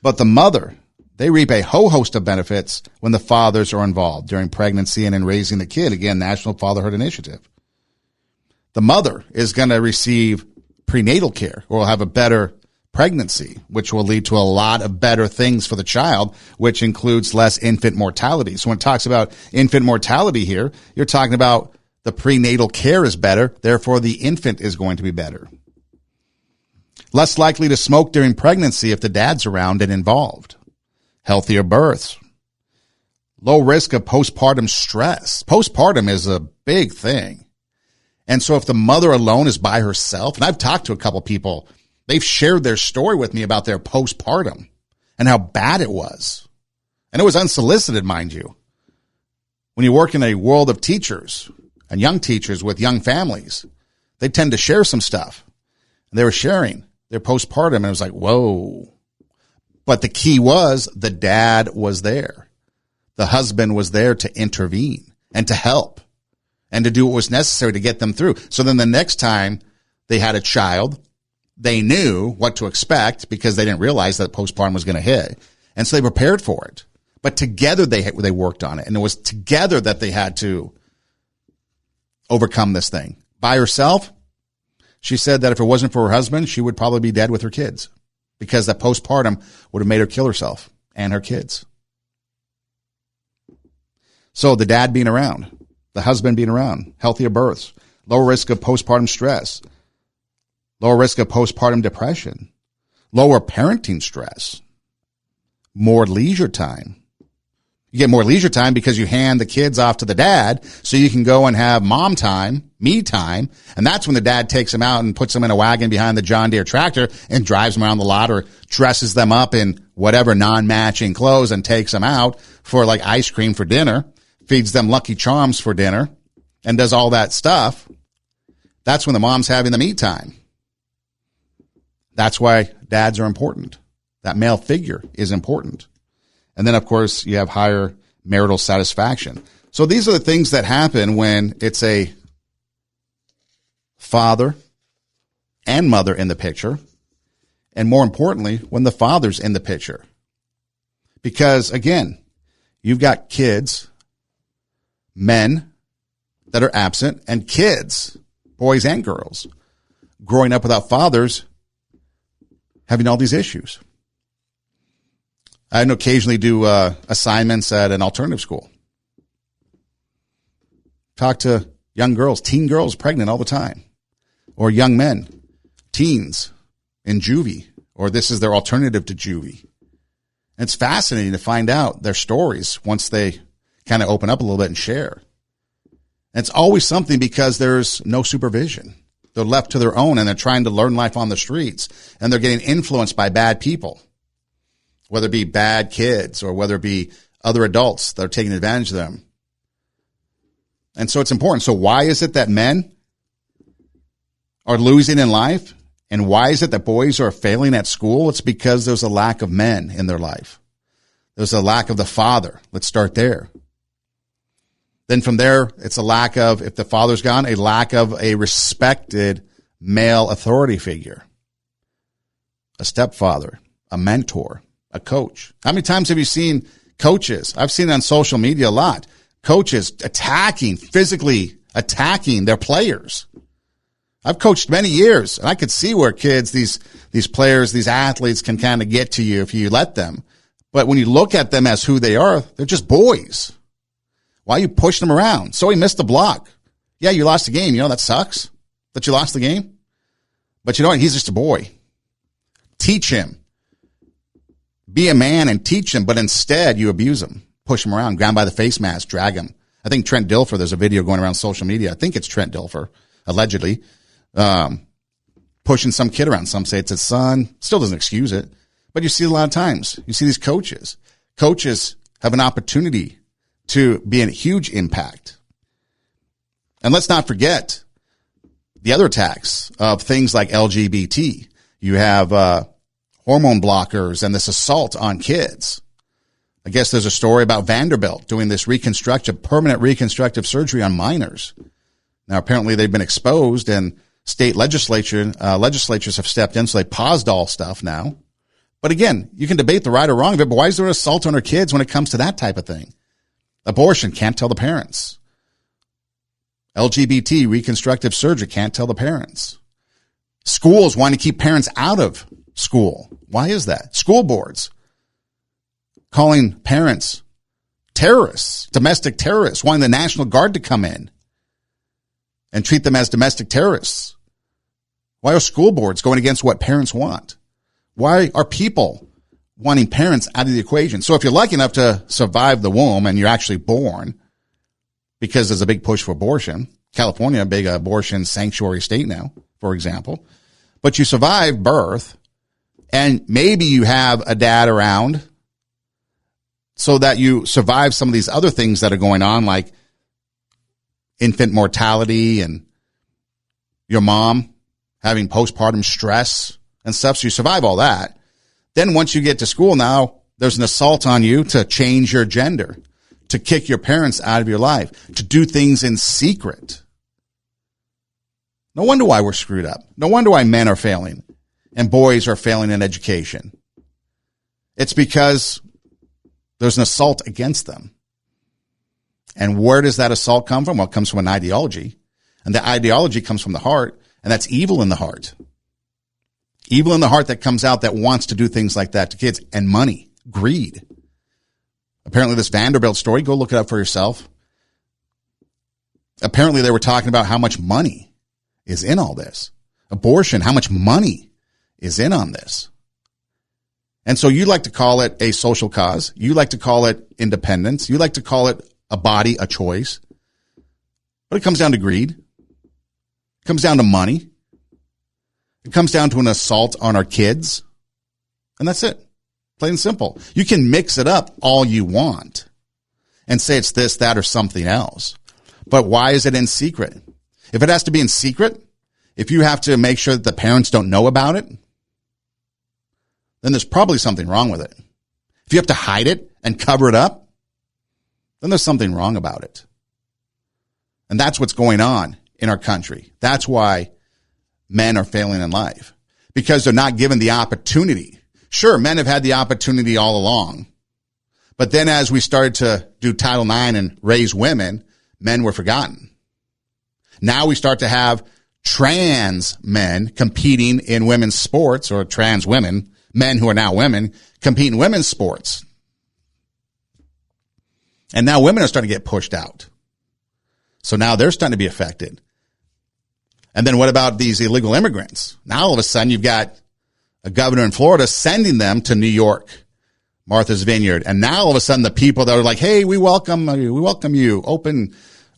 but the mother, they reap a whole host of benefits when the fathers are involved during pregnancy and in raising the kid. Again, National Fatherhood Initiative. The mother is going to receive prenatal care or will have a better pregnancy, which will lead to a lot of better things for the child, which includes less infant mortality. So when it talks about infant mortality here, you're talking about the prenatal care is better, therefore the infant is going to be better. Less likely to smoke during pregnancy if the dad's around and involved. Healthier births. Low risk of postpartum stress. Postpartum is a big thing. And so if the mother alone is by herself, and I've talked to a couple people, they've shared their story with me about their postpartum and how bad it was. And it was unsolicited, mind you. When you work in a world of teachers and young teachers with young families, they tend to share some stuff. And they were sharing their postpartum, and it was like, whoa. But the key was the dad was there. The husband was there to intervene and to help and to do what was necessary to get them through. So then the next time they had a child, they knew what to expect because they didn't realize that postpartum was going to hit. And so they prepared for it. But together they worked on it. And it was together that they had to overcome this thing. By herself, she said that if it wasn't for her husband, she would probably be dead with her kids because that postpartum would have made her kill herself and her kids. So the dad being around, the husband being around, healthier births, lower risk of postpartum stress, lower risk of postpartum depression, lower parenting stress, more leisure time. You get more leisure time because you hand the kids off to the dad so you can go and have mom time, me time. And that's when the dad takes them out and puts them in a wagon behind the John Deere tractor and drives them around the lot or dresses them up in whatever non-matching clothes and takes them out for like ice cream for dinner, feeds them Lucky Charms for dinner and does all that stuff. That's when the mom's having the me time. That's why dads are important. That male figure is important. And then, of course, you have higher marital satisfaction. So these are the things that happen when it's a father and mother in the picture. And more importantly, when the father's in the picture. Because, again, you've got kids, men that are absent, and kids, boys and girls, growing up without fathers, having all these issues. I occasionally do assignments at an alternative school. Talk to young girls, teen girls pregnant all the time, or young men, teens in juvie, or this is their alternative to juvie. And it's fascinating to find out their stories once they kind of open up a little bit and share. And it's always something because there's no supervision. They're left to their own and they're trying to learn life on the streets and they're getting influenced by bad people. Whether it be bad kids or whether it be other adults that are taking advantage of them. And so it's important. So why is it that men are losing in life? And why is it that boys are failing at school? It's because there's a lack of men in their life. There's a lack of the father. Let's start there. Then from there, it's a lack of, if the father's gone, a lack of a respected male authority figure. A stepfather, a mentor. A coach. How many times have you seen coaches? I've seen it on social media a lot. Coaches physically attacking their players. I've coached many years, and I could see where kids, these players, these athletes can kind of get to you if you let them. But when you look at them as who they are, they're just boys. Why are you pushing them around? So he missed the block. Yeah, you lost the game. You know, that sucks that you lost the game. But you know what? He's just a boy. Teach him. Be a man and teach him, but instead you abuse him, push him around, grab him by the face mask, drag him. I think Trent Dilfer, there's a video going around social media. I think it's Trent Dilfer, allegedly, pushing some kid around. Some say it's his son. Still doesn't excuse it. But you see a lot of times. You see these coaches. Coaches have an opportunity to be a huge impact. And let's not forget the other attacks of things like LGBT. You have hormone blockers and this assault on kids. I guess there's a story about Vanderbilt doing this permanent reconstructive surgery on minors. Now, apparently they've been exposed and state legislatures have stepped in, so they paused all stuff now. But again, you can debate the right or wrong of it, but why is there an assault on our kids when it comes to that type of thing? Abortion, can't tell the parents. LGBT, reconstructive surgery, can't tell the parents. Schools want to keep parents out of school. Why is that? School boards calling parents terrorists, domestic terrorists, wanting the National Guard to come in and treat them as domestic terrorists. Why are school boards going against what parents want? Why are people wanting parents out of the equation? So if you're lucky enough to survive the womb and you're actually born, because there's a big push for abortion, California, a big abortion sanctuary state now, for example, but you survive birth and maybe you have a dad around so that you survive some of these other things that are going on, like infant mortality and your mom having postpartum stress and stuff. So you survive all that. Then once you get to school now, there's an assault on you to change your gender, to kick your parents out of your life, to do things in secret. No wonder why we're screwed up. No wonder why men are failing and boys are failing in education. It's because there's an assault against them. And where does that assault come from? Well, it comes from an ideology. And the ideology comes from the heart, and that's evil in the heart. Evil in the heart that comes out that wants to do things like that to kids, and money, greed. Apparently this Vanderbilt story, go look it up for yourself. Apparently they were talking about how much money is in all this. Abortion, how much money is in on this. And so you like to call it a social cause. You like to call it independence. You like to call it a body, a choice. But it comes down to greed. It comes down to money. It comes down to an assault on our kids. And that's it. Plain and simple. You can mix it up all you want and say it's this, that, or something else. But why is it in secret? If it has to be in secret, if you have to make sure that the parents don't know about it, then there's probably something wrong with it. If you have to hide it and cover it up, then there's something wrong about it. And that's what's going on in our country. That's why men are failing in life, because they're not given the opportunity. Sure, men have had the opportunity all along. But then as we started to do Title IX and raise women, men were forgotten. Now we start to have trans men competing in women's sports, or trans women, men who are now women, compete in women's sports. And now women are starting to get pushed out. So now they're starting to be affected. And then what about these illegal immigrants? Now all of a sudden you've got a governor in Florida sending them to New York, Martha's Vineyard. And now all of a sudden the people that are like, hey, we welcome you.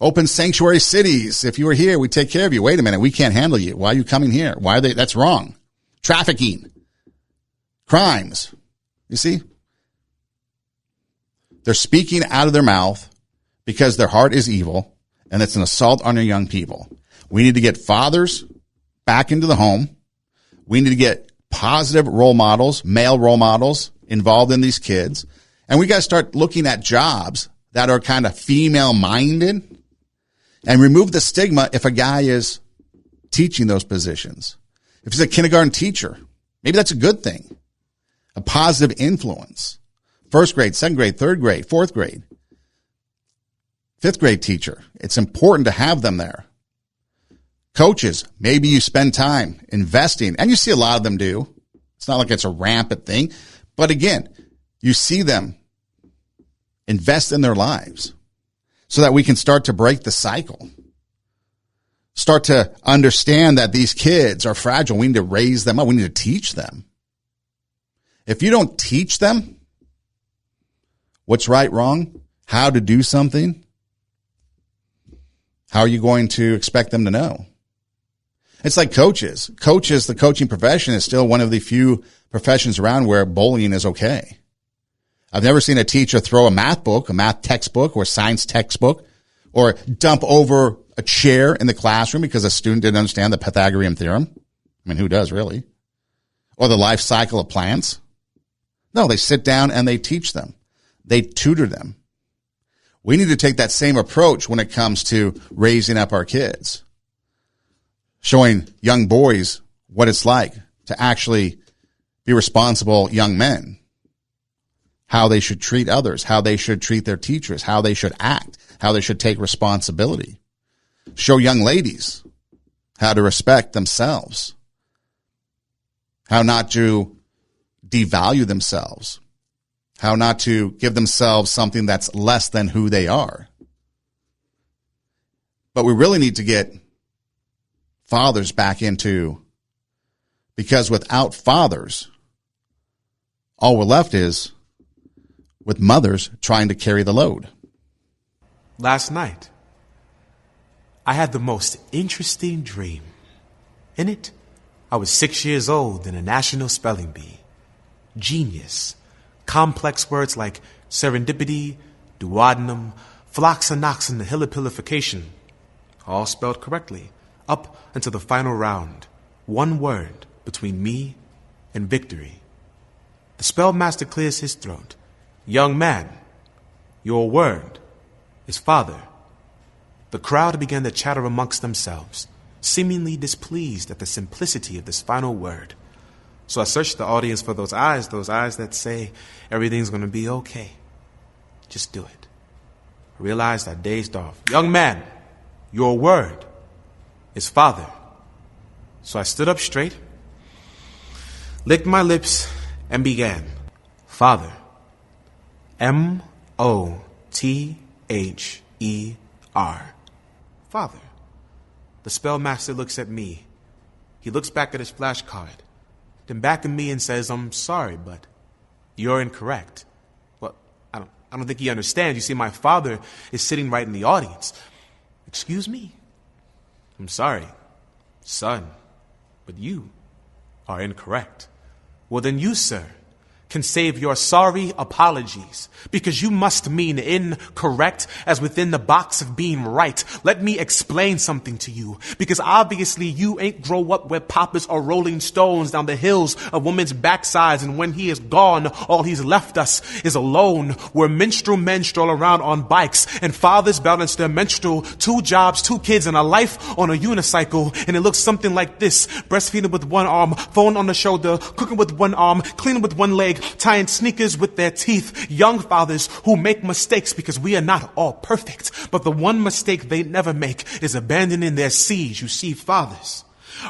Open sanctuary cities. If you were here, we take care of you. Wait a minute. We can't handle you. Why are you coming here? Why are they? That's wrong. Trafficking. Crimes. You see? They're speaking out of their mouth because their heart is evil, and it's an assault on our young people. We need to get fathers back into the home. We need to get positive role models, male role models involved in these kids. And we got to start looking at jobs that are kind of female minded and remove the stigma if a guy is teaching those positions. If he's a kindergarten teacher, maybe that's a good thing. A positive influence. First grade, second grade, third grade, fourth grade, fifth grade teacher. It's important to have them there. Coaches, maybe you spend time investing, and you see a lot of them do. It's not like it's a rampant thing, but again, you see them invest in their lives so that we can start to break the cycle. Start to understand that these kids are fragile. We need to raise them up. We need to teach them. If you don't teach them what's right, wrong, how to do something, how are you going to expect them to know? It's like coaches. Coaches, the coaching profession is still one of the few professions around where bullying is okay. I've never seen a teacher throw a math book, a math textbook or science textbook, or dump over a chair in the classroom because a student didn't understand the Pythagorean theorem. I mean, who does really? Or the life cycle of plants. No, they sit down and they teach them. They tutor them. We need to take that same approach when it comes to raising up our kids, showing young boys what it's like to actually be responsible young men, how they should treat others, how they should treat their teachers, how they should act, how they should take responsibility. Show young ladies how to respect themselves, how not to devalue themselves, how not to give themselves something that's less than who they are. But we really need to get fathers back into, because without fathers, all we're left is with mothers trying to carry the load.
Last night, I had the most interesting dream. In it, I was 6 years old in a national spelling bee. Genius. Complex words like serendipity, duodenum, philoxanoxin, and hilipilification, all spelled correctly, up until the final round. One word between me and victory. The spellmaster clears his throat. Young man, your word is father. The crowd began to chatter amongst themselves, seemingly displeased at the simplicity of this final word. So I searched the audience for those eyes that say everything's going to be okay. Just do it. I realized I dazed off. Young man, your word is father. So I stood up straight, licked my lips, and began. Father. M-O-T-H-E-R. Father. The spellmaster looks at me. He looks back at his flashcard, then back at me and says, I'm sorry, but you're incorrect. Well, I don't think he understands. You see, my father is sitting right in the audience. Excuse me? I'm sorry, son, but you are incorrect. Well, then you, sir, can save your sorry apologies, because you must mean incorrect as within the box of being right. Let me explain something to you, because obviously you ain't grow up where papas are rolling stones down the hills of women's backsides, and when he is gone, all he's left us is alone, where minstrel men stroll around on bikes, and fathers balance their menstrual, 2 jobs, 2 kids, and a life on a unicycle, and it looks something like this: breastfeeding with one arm, phone on the shoulder, cooking with one arm, cleaning with one leg, tying sneakers with their teeth. Young fathers who make mistakes, because we are not all perfect, but the one mistake they never make is abandoning their seeds. You see, fathers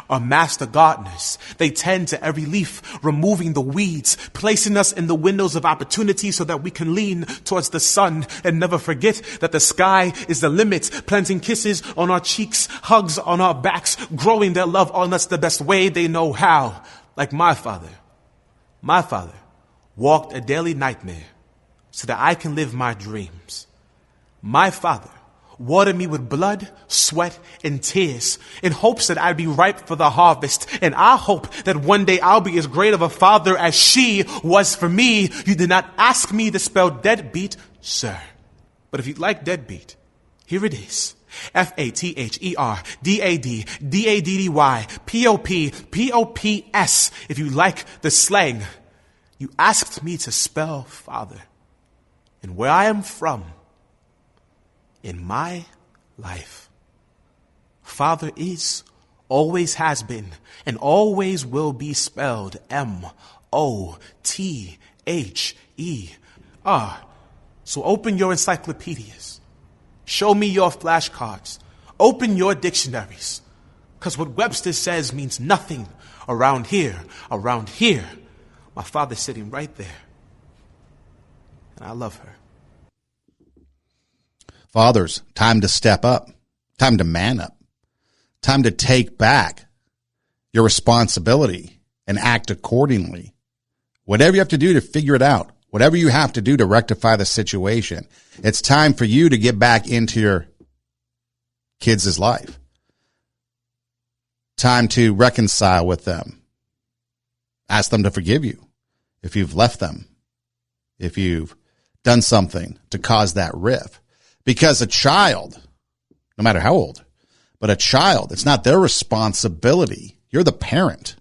are master gardeners. They tend to every leaf, removing the weeds, placing us in the windows of opportunity so that we can lean towards the sun and never forget that the sky is the limit, planting kisses on our cheeks, hugs on our backs, growing their love on us the best way they know how. Like my father walked a daily nightmare so that I can live my dreams. My father watered me with blood, sweat, and tears in hopes that I'd be ripe for the harvest. And I hope that one day I'll be as great of a father as she was for me. You did not ask me to spell deadbeat, sir. But if you'd like deadbeat, here it is. F-A-T-H-E-R-D-A-D-D-Y-P-O-P-P-O-P-S. If you like the slang. You asked me to spell father. And where I am from, in my life, father is, always has been, and always will be spelled M-O-T-H-E-R. So open your encyclopedias. Show me your flashcards. Open your dictionaries. Because what Webster says means nothing around here. Around here. My father's sitting right there. And I love her.
Fathers, time to step up. Time to man up. Time to take back your responsibility and act accordingly. Whatever you have to do to figure it out. Whatever you have to do to rectify the situation. It's time for you to get back into your kids' life. Time to reconcile with them. Ask them to forgive you if you've left them, if you've done something to cause that rift. Because a child, no matter how old, but a child, it's not their responsibility. You're the parent.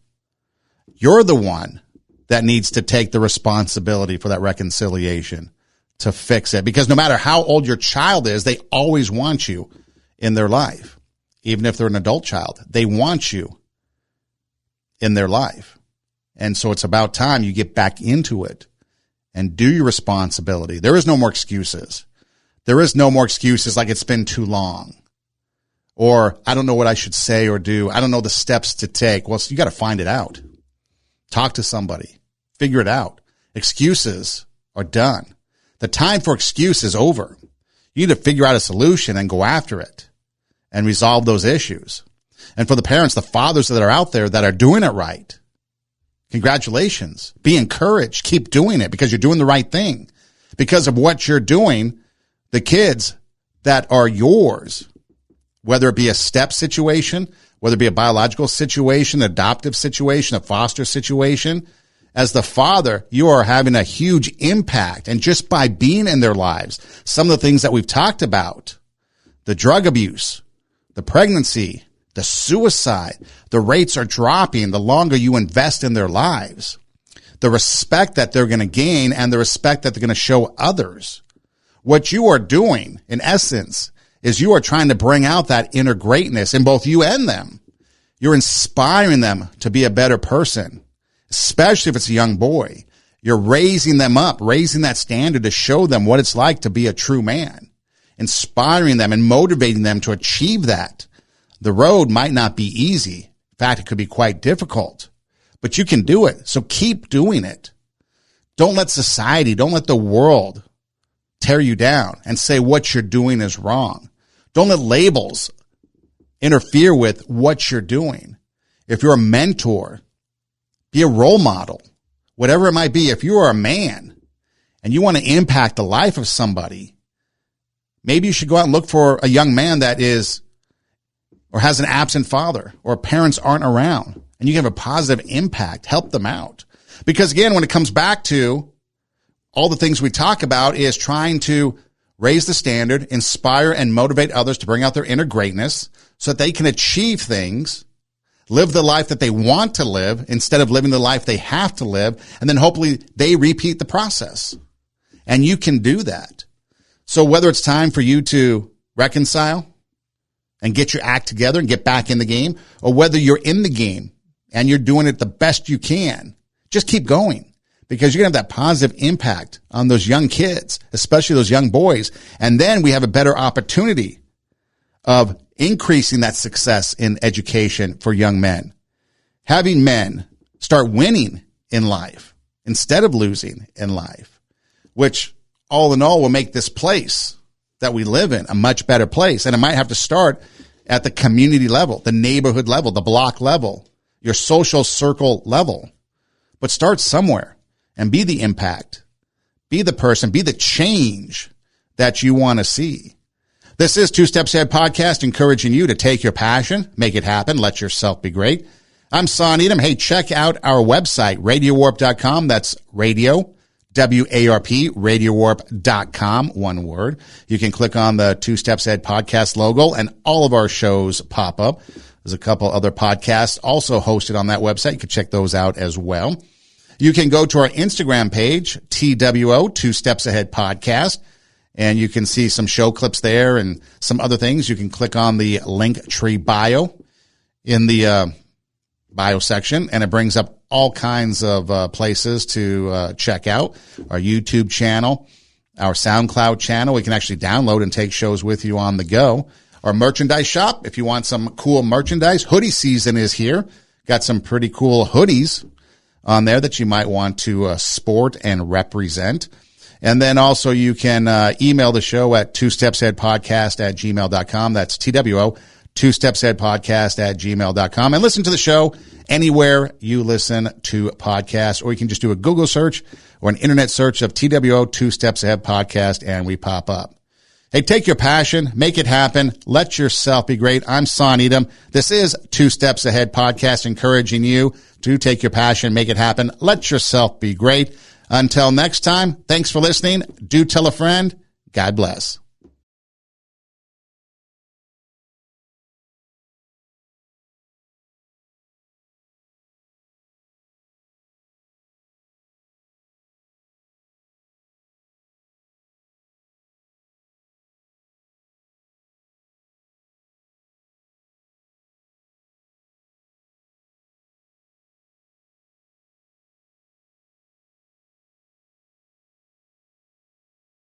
You're the one that needs to take the responsibility for that reconciliation. to fix it, because no matter how old your child is, they always want you in their life. Even if they're an adult child, they want you in their life. And so it's about time you get back into it and do your responsibility. There is no more excuses. There is no more excuses like it's been too long, or I don't know what I should say or do. I don't know the steps to take. Well, so you got to find it out. Talk to somebody. Figure it out. Excuses are done. The time for excuse is over. You need to figure out a solution and go after it and resolve those issues. And for the parents, the fathers that are out there that are doing it right, congratulations. Be encouraged. Keep doing it because you're doing the right thing. Because of what you're doing, the kids that are yours, whether it be a step situation, whether it be a biological situation, adoptive situation, a foster situation, as the father, you are having a huge impact. And just by being in their lives, some of the things that we've talked about, the drug abuse, the pregnancy, the suicide, the rates are dropping the longer you invest in their lives. The respect that they're going to gain and the respect that they're going to show others. What you are doing, in essence, is you are trying to bring out that inner greatness in both you and them. You're inspiring them to be a better person, especially if it's a young boy. You're raising them up, raising that standard to show them what it's like to be a true man, inspiring them and motivating them to achieve that. The road might not be easy. In fact, it could be quite difficult, but you can do it. So keep doing it. Don't let society, don't let the world tear you down and say what you're doing is wrong. Don't let labels interfere with what you're doing. If you're a mentor, be a role model, whatever it might be. If you are a man and you want to impact the life of somebody, maybe you should go out and look for a young man that is or has an absent father or parents aren't around, and you can have a positive impact, help them out. Because again, when it comes back to all the things we talk about is trying to raise the standard, inspire and motivate others to bring out their inner greatness so that they can achieve things, live the life that they want to live instead of living the life they have to live. And then hopefully they repeat the process, and you can do that. So whether it's time for you to reconcile and get your act together and get back in the game, or whether you're in the game and you're doing it the best you can, just keep going, because you're going to have that positive impact on those young kids, especially those young boys. And then we have a better opportunity of increasing that success in education for young men. Having men start winning in life instead of losing in life, which all in all will make this place that we live in a much better place. And it might have to start at the community level, the neighborhood level, the block level, your social circle level. But start somewhere and be the impact, be the person, be the change that you want to see. This is Two Steps Ahead Podcast, encouraging you to take your passion, make it happen, let yourself be great. I'm Son Edom. Hey, check out our website, radiowarp.com. That's radio, W-A-R-P, radiowarp.com, one word. You can click on the Two Steps Ahead Podcast logo and all of our shows pop up. There's a couple other podcasts also hosted on that website. You can check those out as well. You can go to our Instagram page, TWO, Two Steps Ahead Podcast, and you can see some show clips there and some other things. You can click on the Linktree bio in the bio section, and it brings up all kinds of places to check out. Our YouTube channel, our SoundCloud channel. We can actually download and take shows with you on the go. Our merchandise shop, if you want some cool merchandise. Hoodie season is here. Got some pretty cool hoodies on there that you might want to sport and represent. And then also you can email the show at twostepsaheadpodcast@gmail.com. That's TWO, twostepsaheadpodcast@gmail.com. And listen to the show anywhere you listen to podcasts, or you can just do a Google search or an internet search of TWO, Two Steps Ahead Podcast, and we pop up. Hey, take your passion, make it happen, let yourself be great. I'm Son Edom. This is Two Steps Ahead Podcast, encouraging you to take your passion, make it happen, let yourself be great. Until next time, thanks for listening. Do tell a friend. God bless.